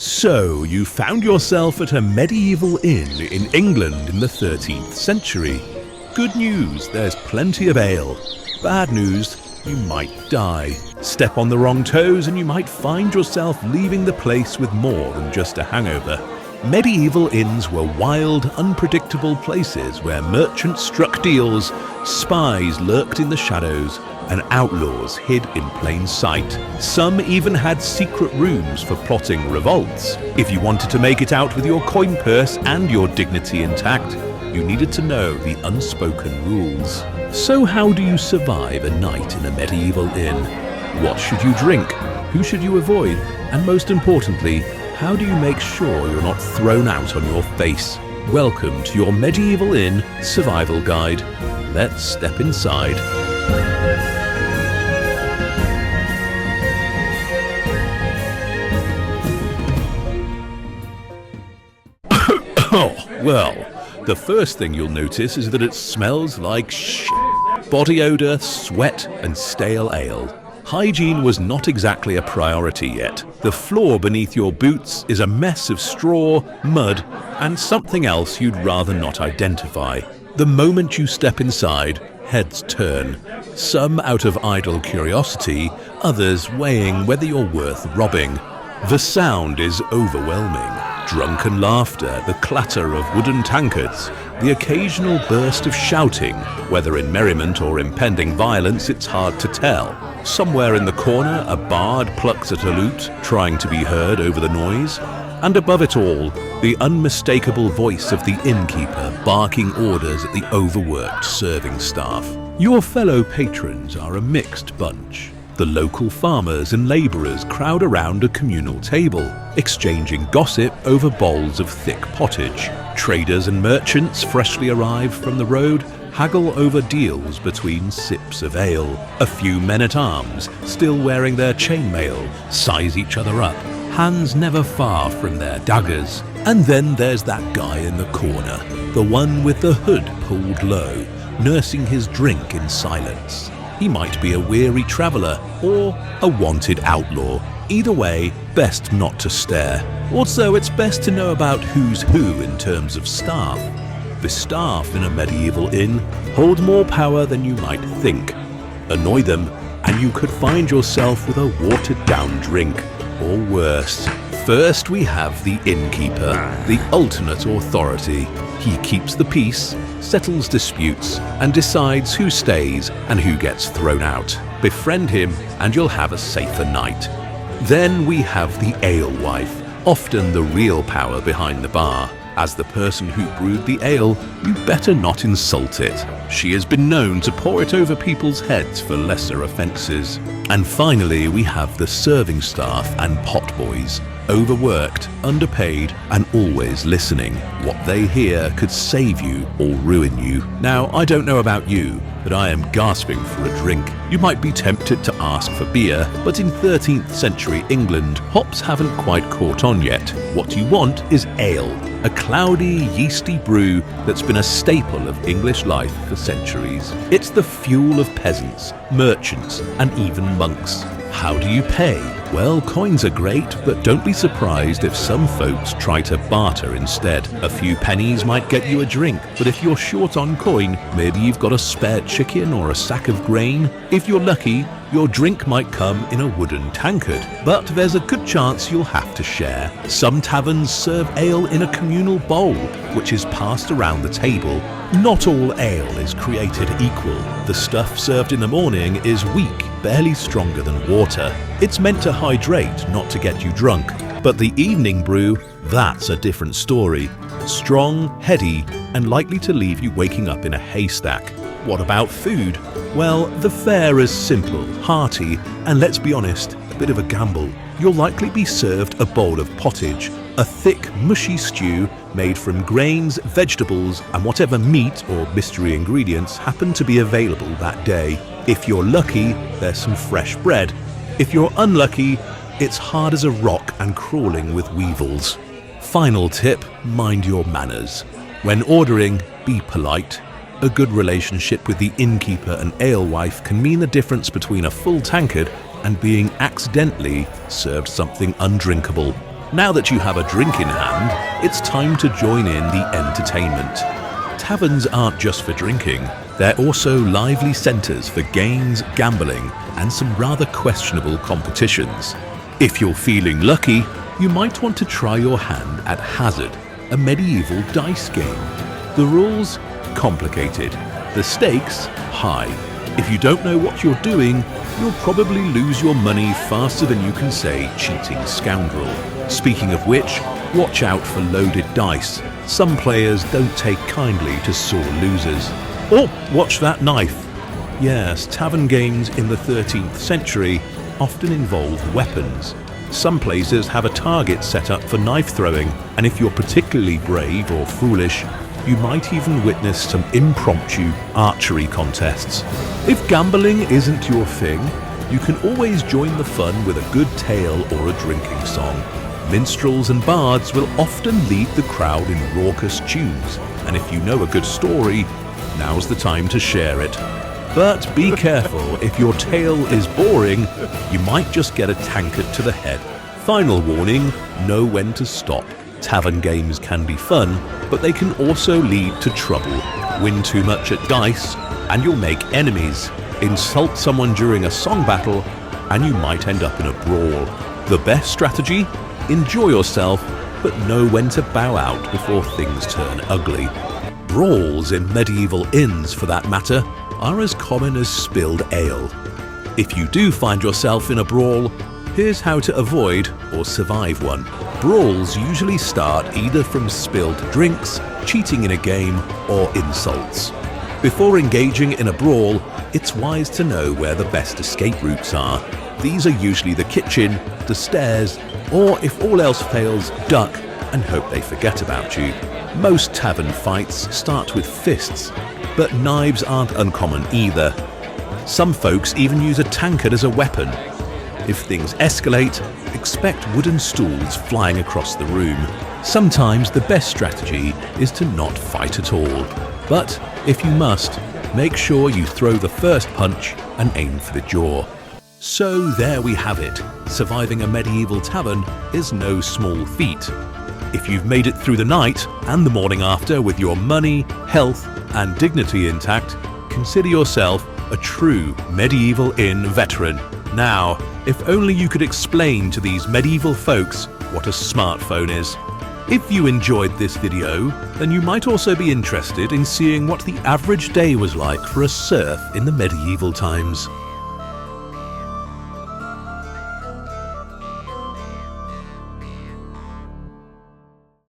So, you found yourself at a medieval inn in England in the 13th century. Good news, there's plenty of ale. Bad news, you might die. Step on the wrong toes and you might find yourself leaving the place with more than just a hangover. Medieval inns were wild, unpredictable places where merchants struck deals, spies lurked in the shadows, and outlaws hid in plain sight. Some even had secret rooms for plotting revolts. If you wanted to make it out with your coin purse and your dignity intact, you needed to know the unspoken rules. So how do you survive a night in a medieval inn? What should you drink? Who should you avoid? And most importantly, how do you make sure you're not thrown out on your face? Welcome to your Medieval Inn Survival Guide. Let's step inside. Oh, well, the first thing you'll notice is that it smells like shit. Body odor, sweat, and stale ale. Hygiene was not exactly a priority yet. The floor beneath your boots is a mess of straw, mud, and something else you'd rather not identify. The moment you step inside, heads turn. Some out of idle curiosity, others weighing whether you're worth robbing. The sound is overwhelming. Drunken laughter, the clatter of wooden tankards, the occasional burst of shouting. Whether in merriment or impending violence, it's hard to tell. Somewhere in the corner, a bard plucks at a lute, trying to be heard over the noise. And above it all, the unmistakable voice of the innkeeper barking orders at the overworked serving staff. Your fellow patrons are a mixed bunch. The local farmers and labourers crowd around a communal table, exchanging gossip over bowls of thick pottage. Traders and merchants, freshly arrived from the road, haggle over deals between sips of ale. A few men-at-arms, still wearing their chainmail, size each other up, hands never far from their daggers. And then there's that guy in the corner, the one with the hood pulled low, nursing his drink in silence. He might be a weary traveller or a wanted outlaw. Either way, best not to stare. Also, it's best to know about who's who in terms of staff. The staff in a medieval inn hold more power than you might think. Annoy them, and you could find yourself with a watered-down drink, or worse. First, we have the innkeeper, the ultimate authority. He keeps the peace, settles disputes, and decides who stays and who gets thrown out. Befriend him and you'll have a safer night. Then we have the alewife, often the real power behind the bar. As the person who brewed the ale, you better not insult it. She has been known to pour it over people's heads for lesser offences. And finally, we have the serving staff and potboys. Overworked, underpaid, and always listening. What they hear could save you or ruin you. Now, I don't know about you, but I am gasping for a drink. You might be tempted to ask for beer, but in 13th century England, hops haven't quite caught on yet. What you want is ale, a cloudy, yeasty brew that's been a staple of English life for centuries. It's the fuel of peasants, merchants, and even monks. How do you pay? Well, coins are great, but don't be surprised if some folks try to barter instead. A few pennies might get you a drink, but if you're short on coin, maybe you've got a spare chicken or a sack of grain. If you're lucky, your drink might come in a wooden tankard, but there's a good chance you'll have to share. Some taverns serve ale in a communal bowl, which is passed around the table. Not all ale is created equal. The stuff served in the morning is weak, barely stronger than water. It's meant to hydrate, not to get you drunk. But the evening brew, that's a different story. Strong, heady, and likely to leave you waking up in a haystack. What about food? Well, the fare is simple, hearty, and let's be honest, a bit of a gamble. You'll likely be served a bowl of pottage, a thick, mushy stew made from grains, vegetables, and whatever meat or mystery ingredients happen to be available that day. If you're lucky, there's some fresh bread. If you're unlucky, it's hard as a rock and crawling with weevils. Final tip, mind your manners. When ordering, be polite. A good relationship with the innkeeper and alewife can mean the difference between a full tankard and being accidentally served something undrinkable. Now that you have a drink in hand, it's time to join in the entertainment. Taverns aren't just for drinking, they're also lively centres for games, gambling, and some rather questionable competitions. If you're feeling lucky, you might want to try your hand at Hazard, a medieval dice game. The rules? Complicated. The stakes? High. If you don't know what you're doing, you'll probably lose your money faster than you can say cheating scoundrel. Speaking of which, watch out for loaded dice. Some players don't take kindly to sore losers. Oh, watch that knife. Yes, tavern games in the 13th century often involved weapons. Some places have a target set up for knife throwing, and if you're particularly brave or foolish, you might even witness some impromptu archery contests. If gambling isn't your thing, you can always join the fun with a good tale or a drinking song. Minstrels and bards will often lead the crowd in raucous tunes, and if you know a good story, now's the time to share it. But be careful, if your tale is boring, you might just get a tankard to the head. Final warning, know when to stop. Tavern games can be fun, but they can also lead to trouble. Win too much at dice, and you'll make enemies. Insult someone during a song battle, and you might end up in a brawl. The best strategy? Enjoy yourself, but know when to bow out before things turn ugly. Brawls in medieval inns, for that matter, are as common as spilled ale. If you do find yourself in a brawl, here's how to avoid or survive one. Brawls usually start either from spilled drinks, cheating in a game, or insults. Before engaging in a brawl, it's wise to know where the best escape routes are. These are usually the kitchen, the stairs, or if all else fails, duck and hope they forget about you. Most tavern fights start with fists, but knives aren't uncommon either. Some folks even use a tankard as a weapon. If things escalate, expect wooden stools flying across the room. Sometimes the best strategy is to not fight at all. But if you must, make sure you throw the first punch and aim for the jaw. So there we have it. Surviving a medieval tavern is no small feat. If you've made it through the night and the morning after with your money, health, and dignity intact, consider yourself a true medieval inn veteran. Now, if only you could explain to these medieval folks what a smartphone is. If you enjoyed this video, then you might also be interested in seeing what the average day was like for a serf in the medieval times.